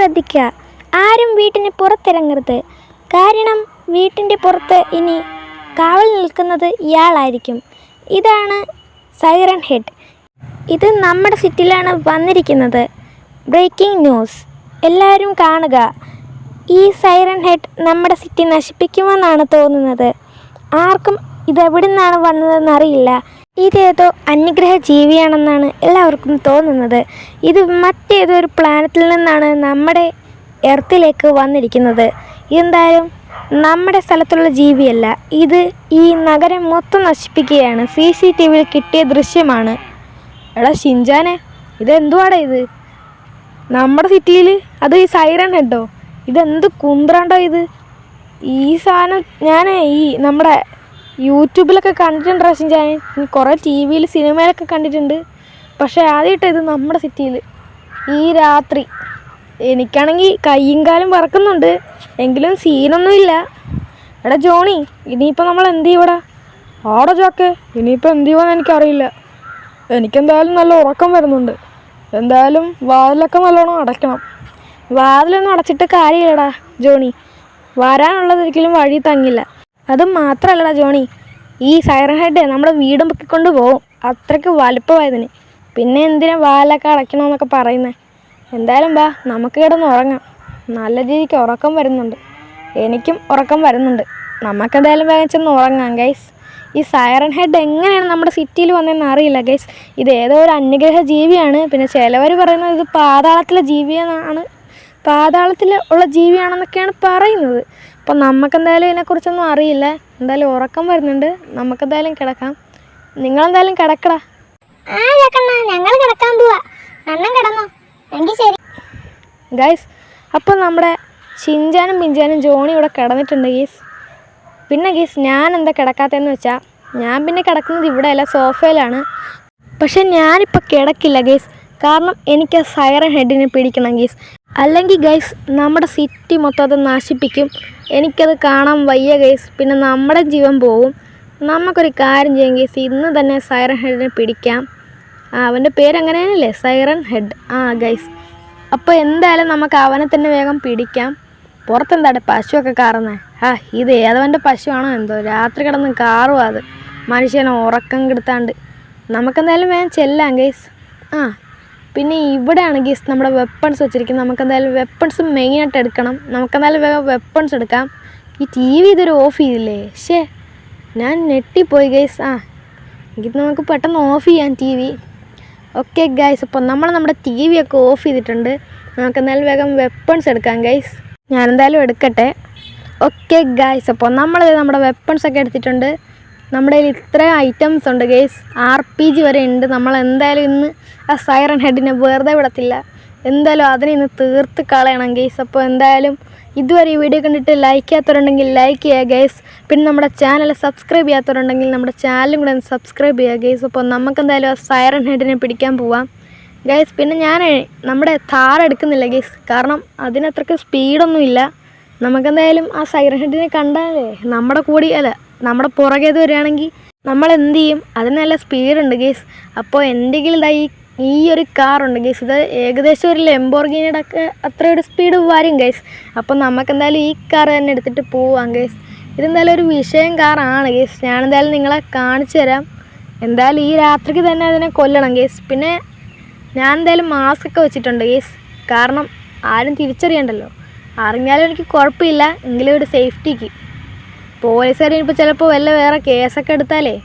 ശ്രദ്ധിക്കുക. ആരും വീട്ടിന് പുറത്തിറങ്ങരുത്. കാരണം വീട്ടിൻ്റെ പുറത്ത് ഇനി കാവൽ നിൽക്കുന്നത് ഇയാളായിരിക്കും. ഇതാണ് സൈറൺ ഹെഡ്. ഇത് നമ്മുടെ സിറ്റിയിലാണ് വന്നിരിക്കുന്നത്. ബ്രേക്കിംഗ് ന്യൂസ്, എല്ലാവരും കാണുക. ഈ സൈറൺ ഹെഡ് നമ്മുടെ സിറ്റി നശിപ്പിക്കുമെന്നാണ് തോന്നുന്നത്. ആർക്കും ഇതെവിടെ നിന്നാണ് വന്നതെന്നറിയില്ല. ഇതേതോ അന്യഗ്രഹ ജീവിയാണെന്നാണ് എല്ലാവർക്കും തോന്നുന്നത്. ഇത് മറ്റേതൊരു പ്ലാനറ്റിൽ നിന്നാണ് നമ്മുടെ എർത്തിലേക്ക് വന്നിരിക്കുന്നത്. ഇതെന്തായാലും നമ്മുടെ സ്ഥലത്തുള്ള ജീവിയല്ല. ഇത് ഈ നഗരം മൊത്തം നശിപ്പിക്കുകയാണ്. CCTVയിൽ കിട്ടിയ ദൃശ്യമാണ്. എടാ ഷിൻചാനെ, ഇതെന്തുവാടാ ഇത്? നമ്മുടെ സിറ്റിയിൽ അത് ഈ സൈറൺ ഹെഡോ? ഇതെന്ത് കുന്ത്രാണ്ടോ ഇത്? ഈ സാധനം ഞാൻ നമ്മുടെ യൂട്യൂബിലൊക്കെ കണ്ടിട്ടുണ്ട് ഷിൻചാനെ. കുറേ TV-യിൽ സിനിമയിലൊക്കെ കണ്ടിട്ടുണ്ട്. പക്ഷേ ആദ്യമായിട്ട് ഇത് നമ്മുടെ സിറ്റിയിൽ ഈ രാത്രി. എനിക്കാണെങ്കിൽ കയ്യും കാലും വറക്കുന്നുണ്ട്, എങ്കിലും സീനൊന്നുമില്ല. എടാ ജോണി, ഇനിയിപ്പോൾ നമ്മൾ എന്ത് ചെയ്യൂടാ? ആടോ ജോക്കെ, ഇനിയിപ്പോൾ എന്ത് ചെയ്യുമെന്ന് എനിക്കറിയില്ല. എനിക്കെന്തായാലും നല്ല ഉറക്കം വരുന്നുണ്ട്. എന്തായാലും വാതിലൊക്കെ നല്ലോണം അടയ്ക്കണം. വാതിലൊന്നും അടച്ചിട്ട് കാര്യമില്ലടാ ജോണി. വരാനുള്ളതൊരിക്കലും വഴി തങ്ങില്ല. അത് മാത്രമല്ലടാ ജോണി, ഈ സൈറൺ ഹെഡ് നമ്മുടെ വീടും പൊക്കിക്കൊണ്ട് പോകും. അത്രയ്ക്ക് വലുപ്പമായതിന്. പിന്നെ എന്തിനാ വാതിലൊക്കെ അടയ്ക്കണമെന്നൊക്കെ പറയുന്നത്? എന്തായാലും വാ, നമുക്ക് കിടന്ന് ഉറങ്ങാം. നല്ല രീതിക്ക് ഉറക്കം വരുന്നുണ്ട്. എനിക്കും ഉറക്കം വരുന്നുണ്ട്. നമുക്കെന്തായാലും വേഗം ചെന്ന് ഉറങ്ങാം ഗൈസ്. ഈ സൈറൺ ഹെഡ് എങ്ങനെയാണ് നമ്മുടെ സിറ്റിയിൽ വന്നതെന്ന് അറിയില്ല ഗൈസ്. ഇത് ഏതോ ഒരു അന്യഗ്രഹ ജീവിയാണ്. പിന്നെ ചിലവർ പറയുന്നത് ഇത് പാതാളത്തിലെ ജീവിയെന്നാണ്, പാതാളത്തിൽ ഉള്ള ജീവിയാണെന്നൊക്കെയാണ് പറയുന്നത്. അപ്പം നമുക്കെന്തായാലും ഇതിനെക്കുറിച്ചൊന്നും അറിയില്ല. എന്തായാലും ഉറക്കം വരുന്നുണ്ട്. നമുക്കെന്തായാലും കിടക്കാം. നിങ്ങളെന്തായാലും കിടക്കടാ. ഞങ്ങൾ കിടക്കാൻ പോവാ. അണ്ണൻ കിടന്നോ? എങ്കിൽ ശരി ഗൈസ്. അപ്പം നമ്മുടെ ഷിൻചാനും പിഞ്ചാനും ജോണി ഇവിടെ കിടന്നിട്ടുണ്ട് ഗീസ്. പിന്നെ ഗീസ്, ഞാൻ എന്താ കിടക്കാത്തതെന്ന് വെച്ചാൽ, ഞാൻ പിന്നെ കിടക്കുന്നത് ഇവിടെയല്ല, സോഫയിലാണ്. പക്ഷെ ഞാനിപ്പോൾ കിടക്കില്ല ഗൈസ്. കാരണം എനിക്ക് ആ സൈറൺ ഹെഡിനെ പിടിക്കണം ഗൈസ്. അല്ലെങ്കിൽ ഗൈസ് നമ്മുടെ സിറ്റി മൊത്തം അത് നശിപ്പിക്കും. എനിക്കത് കാണാൻ വയ്യ ഗൈസ്. പിന്നെ നമ്മുടെ ജീവൻ പോവും. നമുക്കൊരു കാര്യം ചെയ്യാം ഗൈസ്, ഇന്ന് തന്നെ സൈറൺ ഹെഡിനെ പിടിക്കാം. അവൻ്റെ പേരങ്ങനെ തന്നെയല്ലേ, സൈറൺ ഹെഡ്. ഗൈസ്, അപ്പോൾ എന്തായാലും നമുക്ക് അവനെ തന്നെ വേഗം പിടിക്കാം. പുറത്തെന്താടെ പശുവൊക്കെ കാറുന്നത്? ഇത് ഏതവൻ്റെ പശുവാണോ എന്തോ, രാത്രി കിടന്ന് കാറും അത് മനുഷ്യനെ ഉറക്കം കെടുത്താണ്ട്. നമുക്കെന്തായാലും വേഗം ചെല്ലാം ഗൈസ്. പിന്നെ ഇവിടെയാണ് ഗൈസ് നമ്മുടെ വെപ്പൺസ് വെച്ചിരിക്കുന്നത്. നമുക്കെന്തായാലും വെപ്പൺസ് മെയിനായിട്ട് എടുക്കണം. നമുക്കെന്തായാലും വേഗം വെപ്പൺസ് എടുക്കാം. ഈ TV ഇതൊരു ഓഫ് ചെയ്തില്ലേ? ഞാൻ ഞെട്ടിപ്പോയി ഗൈസ്. എങ്കിൽ നമുക്ക് പെട്ടെന്ന് ഓഫ് ചെയ്യാം TV. ഓക്കെ ഗൈസ്, അപ്പോൾ നമ്മുടെ TV ഒക്കെ ഓഫ് ചെയ്തിട്ടുണ്ട്. നമുക്കെന്തായാലും വേഗം വെപ്പൺസ് എടുക്കാം ഗൈസ്. ഞാനെന്തായാലും എടുക്കട്ടെ. ഓക്കെ ഗൈസ്, അപ്പോൾ നമ്മുടെ വെപ്പൺസൊക്കെ എടുത്തിട്ടുണ്ട്. നമ്മുടെ കയ്യിൽ ഇത്രയും ഐറ്റംസ് ഉണ്ട് ഗൈസ്. RPG വരെ ഉണ്ട്. നമ്മളെന്തായാലും ഇന്ന് ആ സൈറൺ ഹെഡിനെ വെറുതെ വിടത്തില്ല. എന്തായാലും അതിനെ ഇന്ന് തീർത്ത് കളയണം ഗൈസ്. അപ്പോൾ എന്തായാലും ഇതുവരെ ഈ വീഡിയോ കണ്ടിട്ട് ലൈക്ക് ചെയ്യാത്തവരുണ്ടെങ്കിൽ ലൈക്ക് ചെയ്യുക ഗൈസ്. പിന്നെ നമ്മുടെ ചാനൽ സബ്സ്ക്രൈബ് ചെയ്യാത്തവരുണ്ടെങ്കിൽ നമ്മുടെ ചാനലും കൂടെ ഒന്ന് സബ്സ്ക്രൈബ് ചെയ്യുക ഗൈസ്. അപ്പോൾ നമുക്കെന്തായാലും ആ സൈറൺ ഹെഡിനെ പിടിക്കാൻ പോവാം ഗൈസ്. പിന്നെ ഞാൻ നമ്മുടെ താർ എടുക്കുന്നില്ല ഗൈസ്, കാരണം അതിനത്രയ്ക്ക് സ്പീഡൊന്നുമില്ല. നമുക്കെന്തായാലും ആ സൈറൺ ഹെഡിനെ കണ്ടാലേ നമ്മുടെ കൂടി അല്ല നമ്മുടെ പുറകേത് വരികയാണെങ്കിൽ നമ്മൾ എന്ത് ചെയ്യും? അതിന് നല്ല സ്പീഡുണ്ട് ഗൈസ്. അപ്പോൾ എൻ്റെ കയ്യിൽ ഈ ഒരു കാറുണ്ട് ഗൈസ്. ഇത് ഏകദേശം ഒരു ലംബോർഗിനിയുടെ ഒക്കെ അത്രയൊരു സ്പീഡ് വരും ഗൈസ്. അപ്പോൾ നമുക്കെന്തായാലും ഈ കാർ തന്നെ എടുത്തിട്ട് പോവാം ഗൈസ്. ഇതെന്തായാലും ഒരു വിഷയം കാറാണ് ഗൈസ്. ഞാനെന്തായാലും നിങ്ങളെ കാണിച്ചു തരാം. എന്തായാലും ഈ രാത്രിക്ക് തന്നെ അതിനെ കൊല്ലണം ഗൈസ്. പിന്നെ ഞാൻ എന്തായാലും മാസ്കൊക്കെ വെച്ചിട്ടുണ്ട് ഗൈസ്, കാരണം ആരും തിരിച്ചറിയണ്ടല്ലോ. അറിഞ്ഞാലും എനിക്ക് കുഴപ്പമില്ല, എങ്കിലും ഒരു സേഫ്റ്റിക്ക്. പോലീസുകാർ ഇപ്പോൾ ചിലപ്പോൾ വേറെ കേസൊക്കെ എടുത്താലേ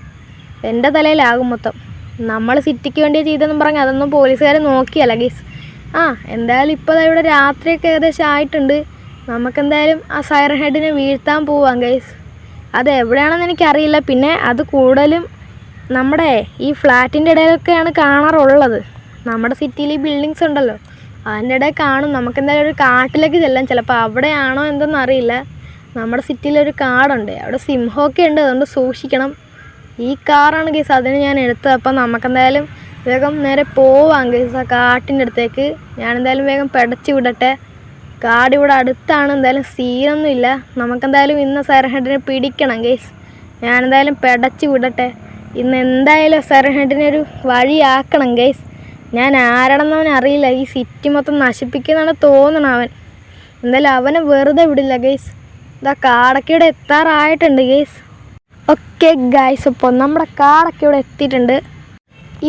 എൻ്റെ തലയിലാകും മൊത്തം. നമ്മൾ സിറ്റിക്ക് വേണ്ടി ചെയ്തെന്നും പറഞ്ഞ് അതൊന്നും പോലീസുകാർ നോക്കിയല്ല ഗൈസ്. എന്തായാലും ഇപ്പോൾ ഇവിടെ രാത്രിയൊക്കെ ഏകദേശം ആയിട്ടുണ്ട്. നമുക്കെന്തായാലും ആ സൈറൺ ഹെഡിനെ വീഴ്ത്താൻ പോവാം ഗൈസ്. അത് എവിടെയാണെന്ന് എനിക്കറിയില്ല. പിന്നെ അത് കൂടുതലും നമ്മുടെ ഈ ഫ്ലാറ്റിൻ്റെ ഇടയിലൊക്കെയാണ് കാണാറുള്ളത്. നമ്മുടെ സിറ്റിയിൽ ഈ ബിൽഡിങ്സ് ഉണ്ടല്ലോ, അതിൻ്റെ ഇടയിൽ കാണും. നമുക്കെന്തായാലും ഒരു കാട്ടിലേക്ക് ചെല്ലാം. ചിലപ്പോൾ അവിടെയാണോ എന്തെന്ന് അറിയില്ല. നമ്മുടെ സിറ്റിയിലൊരു കാടുണ്ട്, അവിടെ സിംഹമൊക്കെ ഉണ്ട്, അതുകൊണ്ട് സൂക്ഷിക്കണം. ഈ കാറാണ് ഗൈസ്, അതിന് ഞാൻ എടുത്തത്. അപ്പം നമുക്കെന്തായാലും വേഗം നേരെ പോവാം ഗൈസ് ആ കാട്ടിൻ്റെ അടുത്തേക്ക്. ഞാനെന്തായാലും വേഗം പെടച്ച് വിടട്ടെ. കാട് ഇവിടെ അടുത്താണ്, എന്തായാലും സീനൊന്നുമില്ല. നമുക്കെന്തായാലും ഇന്ന് സൈറൺ ഹെഡിനെ പിടിക്കണം ഗൈസ്. ഞാനെന്തായാലും പെടച്ച് വിടട്ടെ. ഇന്ന് എന്തായാലും സൈറൺ ഹെഡിനെ ഒരു വഴിയാക്കണം ഗൈസ്. ഞാൻ ആരാണെന്ന് അവൻ അറിയില്ല. ഈ സിറ്റി മൊത്തം നശിപ്പിക്കുന്നതാണ് തോന്നണം അവൻ. എന്തായാലും അവനെ വെറുതെ വിടില്ല ഗൈസ്. ഇതാ കാടൊക്കെ ഇവിടെ എത്താറായിട്ടുണ്ട് ഗൈസ്. ഓക്കെ ഗൈസ്, ഇപ്പോൾ നമ്മുടെ കാടൊക്കെ ഇവിടെ എത്തിയിട്ടുണ്ട്.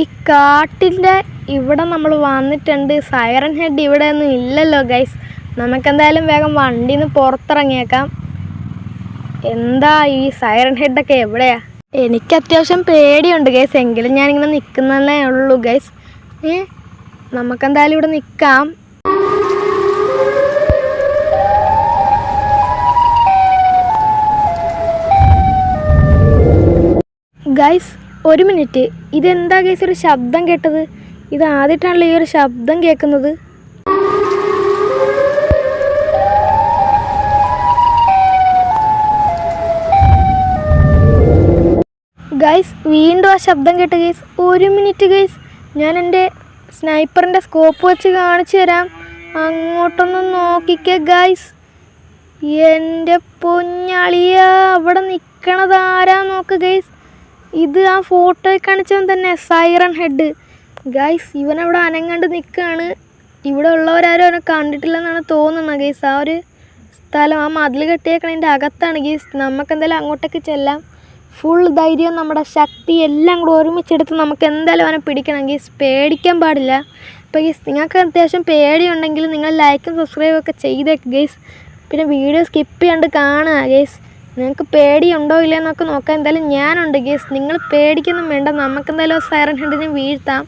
ഈ കാട്ടിൻ്റെ ഇവിടെ നമ്മൾ വന്നിട്ടുണ്ട്. സൈറൻ ഹെഡ് ഇവിടെ ഒന്നും ഇല്ലല്ലോ ഗൈസ്. നമുക്കെന്തായാലും വേഗം വണ്ടിയിൽ നിന്ന് പുറത്തിറങ്ങിയേക്കാം. എന്താ ഈ സൈറൻ ഹെഡൊക്കെ എവിടെയാ? എനിക്ക് അത്യാവശ്യം പേടിയുണ്ട് ഗൈസ്, എങ്കിലും ഞാനിങ്ങനെ നിൽക്കുന്നതേ ഉള്ളൂ ഗൈസ്. നമുക്കെന്തായാലും ഇവിടെ നിൽക്കാം. ഗൈസ് ഒരു മിനിറ്റ്, ഇതെന്താ ഗൈസ് ഒരു ശബ്ദം കേട്ടത്? ഇത് ആദ്യമായിട്ടാണല്ലോ ഈ ഒരു ശബ്ദം കേൾക്കുന്നത്. ഗൈസ് വീണ്ടും ആ ശബ്ദം കേട്ട് ഗൈസ്. ഒരു മിനിറ്റ് ഗൈസ്, ഞാൻ എൻ്റെ സ്നൈപ്പറിൻ്റെ സ്കോപ്പ് വെച്ച് കാണിച്ചു തരാം. അങ്ങോട്ടൊന്ന് നോക്കിക്കേ ഗൈസ്. എൻ്റെ പൊന്നളിയ, അവിടെ നിൽക്കണത് ആരാ നോക്ക് ഗൈസ്. ഇത് ആ ഫോട്ടോയിൽ കാണിച്ചവൻ തന്നെ, സൈറൻ ഹെഡ് ഗൈസ്. ഇവനവിടെ അനങ്ങാണ്ട് നിൽക്കുകയാണ്. ഇവിടെ ഉള്ളവരാരും അവനെ കണ്ടിട്ടില്ലെന്നാണ് തോന്നുന്നത് ഗൈസ്. ആ ഒരു സ്ഥലം, ആ മതിൽ കെട്ടിയേക്കണതിൻ്റെ അകത്താണ് ഗൈസ്. നമുക്കെന്തായാലും അങ്ങോട്ടേക്ക് ചെല്ലാം. ഫുൾ ധൈര്യം, നമ്മുടെ ശക്തി എല്ലാം കൂടെ ഒരുമിച്ചെടുത്ത് നമുക്ക് എന്തായാലും അവനെ പിടിക്കണം ഗൈസ്. പേടിക്കാൻ പാടില്ല. അപ്പോൾ ഗൈസ് നിങ്ങൾക്ക് അത്യാവശ്യം പേടിയുണ്ടെങ്കിൽ നിങ്ങൾ ലൈക്കും സബ്സ്ക്രൈബും ഒക്കെ ചെയ്തേക്ക് ഗൈസ്. പിന്നെ വീഡിയോ സ്കിപ്പ് ചെയ്യാണ്ട് കാണുക ഗൈസ്. നിങ്ങൾക്ക് പേടിയുണ്ടോ ഇല്ലയെന്നൊക്കെ നോക്കാം. എന്തായാലും ഞാനുണ്ട് ഗൈസ്, നിങ്ങൾ പേടിക്കൊന്നും വേണ്ട. നമുക്കെന്തായാലും സൈറൻ ഹെഡിനെ വീഴ്ത്താം.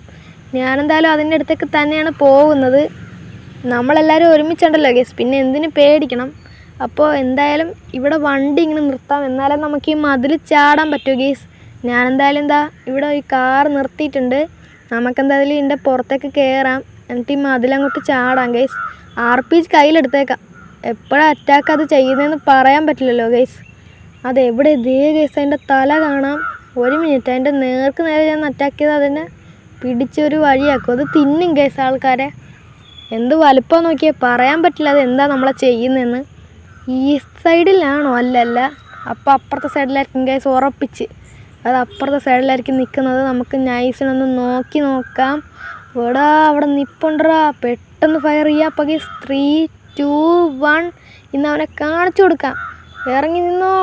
ഞാനെന്തായാലും അതിൻ്റെ അടുത്തേക്ക് തന്നെയാണ് പോകുന്നത്. നമ്മളെല്ലാവരും ഒരുമിച്ചുണ്ടല്ലോ ഗൈസ്, പിന്നെ എന്തിനു പേടിക്കണം. അപ്പോൾ എന്തായാലും ഇവിടെ വണ്ടി ഇങ്ങനെ നിർത്താം, എന്നാലേ നമുക്ക് ഈ മതിൽ ചാടാൻ പറ്റുമോ ഗൈസ്. ഞാനെന്തായാലും ഇവിടെ ഈ കാർ നിർത്തിയിട്ടുണ്ട്. നമുക്കെന്തായാലും ഇതിൻ്റെ പുറത്തേക്ക് കയറാം, എന്നിട്ട് ഈ മതിലങ്ങോട്ട് ചാടാം ഗൈസ്. RPG കയ്യിലെടുത്തേക്കാം. എപ്പോഴാണ് അറ്റാക്ക് അത് ചെയ്യുന്നതെന്ന് പറയാൻ പറ്റില്ലല്ലോ ഗൈസ്. അതെവിടെ ഇതേ ഗൈസ്, അതിൻ്റെ തല കാണാം. ഒരു മിനിറ്റ്, അതിൻ്റെ നേർക്ക് നേരെ ഞാൻ അറ്റാക്ക് ചെയ്ത് അതിനെ പിടിച്ചൊരു വഴിയാക്കും. അത് തിന്നും ഗൈസ് ആൾക്കാരെ. എന്ത് വലുപ്പം നോക്കിയാൽ പറയാൻ പറ്റില്ല അത് എന്താ നമ്മളെ ചെയ്യുന്നതെന്ന്. ഈ സൈഡിലാണോ? അല്ലല്ല, അപ്പോൾ അപ്പുറത്തെ സൈഡിലായിരിക്കും ഗൈസ് ഉറപ്പിച്ച്. അത് അപ്പുറത്തെ സൈഡിലായിരിക്കും നിൽക്കുന്നത്. നമുക്ക് നൈസിനൊന്ന് നോക്കാം. അവിടെ നിപ്പുണ്ടറാ, പെട്ടെന്ന് ഫയർ ചെയ്യാം. അപ്പോൾ ഗൈസ് 3, 2, 1 ഇന്ന് അവനെ കാണിച്ചു കൊടുക്കാം. ഇറങ്ങി നിന്നോ.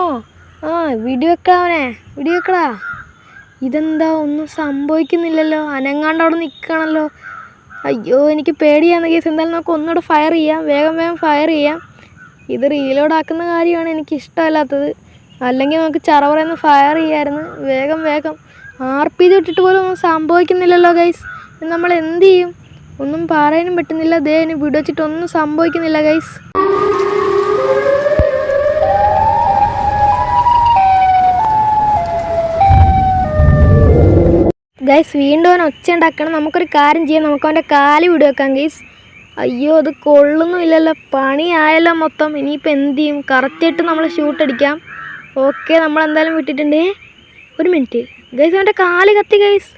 വെടിവെക്കടാ. ഇതെന്താ ഒന്നും സംഭവിക്കുന്നില്ലല്ലോ, അനങ്ങാണ്ട് അവിടെ നിൽക്കുകയാണല്ലോ. അയ്യോ എനിക്ക് പേടിയാന്ന് ഗൈസ്. എന്തായാലും നമുക്ക് ഒന്നുകൂടെ ഫയർ ചെയ്യാം, വേഗം ഫയർ ചെയ്യാം. ഇത് റീലോഡ് ആക്കുന്ന കാര്യമാണ് എനിക്ക് ഇഷ്ടമല്ലാത്തത്. അല്ലെങ്കിൽ നമുക്ക് ചറവറന്ന് ഫയർ ചെയ്യാമായിരുന്നു. വേഗം RPG ഇട്ടിട്ട് പോലും ഒന്നും സംഭവിക്കുന്നില്ലല്ലോ ഗൈസ്. നമ്മൾ എന്ത് ചെയ്യും? ഒന്നും പറയാനും പറ്റുന്നില്ല. ഇനി വെടിവെച്ചിട്ട് ഒന്നും സംഭവിക്കുന്നില്ല ഗൈസ്. ഗൈസ് വീണ്ടും അവൻ ഒച്ച ഉണ്ടാക്കണം. നമുക്കൊരു കാര്യം ചെയ്യാം, നമുക്ക് അവൻ്റെ കാല് വെടിവെക്കാം ഗൈസ്. അയ്യോ അത് കൊള്ളുന്നുമില്ലല്ലോ, പണിയായല്ലോ മൊത്തം. ഇനിയിപ്പോൾ എന്ത് ചെയ്യും? കറക്റ്റായിട്ട് നമ്മൾ ഷൂട്ട് അടിക്കാം. ഓക്കെ, നമ്മളെന്തായാലും വിട്ടിട്ടുണ്ട്. ഒരു മിനിറ്റ് ഗൈസ്, അവൻ്റെ കാല് കത്തി ഗൈസ്.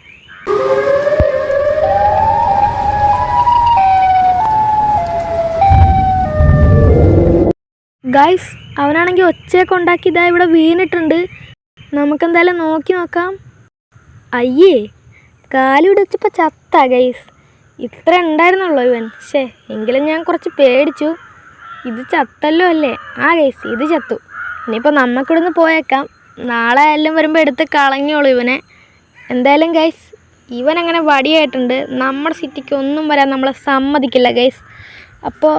ഗൈസ് അവനാണെങ്കിൽ ഒച്ചയൊക്കെ ഉണ്ടാക്കി ഇവിടെ വീണിട്ടുണ്ട്. നമുക്കെന്തായാലും നോക്കാം. അയ്യേ, കാലിവിടെ വെച്ചപ്പോൾ ചത്ത ഗൈസ്. ഇത്ര ഉണ്ടായിരുന്നുള്ളൂ ഇവൻ. എങ്കിലും ഞാൻ കുറച്ച് പേടിച്ചു. ഇത് ചത്തല്ലോ അല്ലേ? ഗൈസ് ഇത് ചത്തു. ഇനിയിപ്പോൾ നമുക്കിവിടുന്ന് പോയേക്കാം. നാളെ എല്ലാം വരുമ്പോൾ എടുത്ത് കളഞ്ഞോളൂ ഇവനെ. എന്തായാലും ഗൈസ് ഇവനങ്ങനെ വടിയായിട്ടുണ്ട്. നമ്മുടെ സിറ്റിക്ക് ഒന്നും വരാൻ നമ്മളെ സമ്മതിക്കില്ല ഗൈസ്. അപ്പോൾ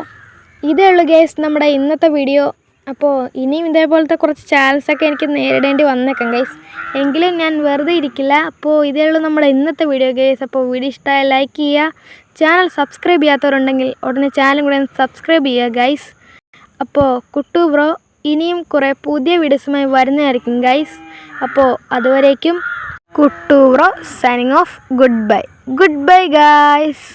ഇതേ ഉള്ളൂ ഗൈസ് നമ്മുടെ ഇന്നത്തെ വീഡിയോ. അപ്പോൾ ഇനിയും ഇതേപോലത്തെ കുറച്ച് ചാലഞ്ചൊക്കെ എനിക്ക് നേരിടേണ്ടി വന്നേക്കാം ഗൈസ്. എങ്കിലും ഞാൻ വെറുതെ ഇരിക്കില്ല. അപ്പോൾ ഇതേ ഉള്ളൂ നമ്മുടെ ഇന്നത്തെ വീഡിയോ ഗൈസ്. അപ്പോൾ വീഡിയോ ഇഷ്ടമായ ലൈക്ക് ചെയ്യുക. ചാനൽ സബ്സ്ക്രൈബ് ചെയ്യാത്തവരുണ്ടെങ്കിൽ ഉടനെ ചാനൽ കൂടെ സബ്സ്ക്രൈബ് ചെയ്യുക ഗൈസ്. അപ്പോൾ കുട്ടു ബ്രോ ഇനിയും കുറേ പുതിയ വീഡിയോസുമായി വരുന്നതായിരിക്കും ഗൈസ്. അപ്പോൾ അതുവരേക്കും Kuttu bro signing off. Good bye guys.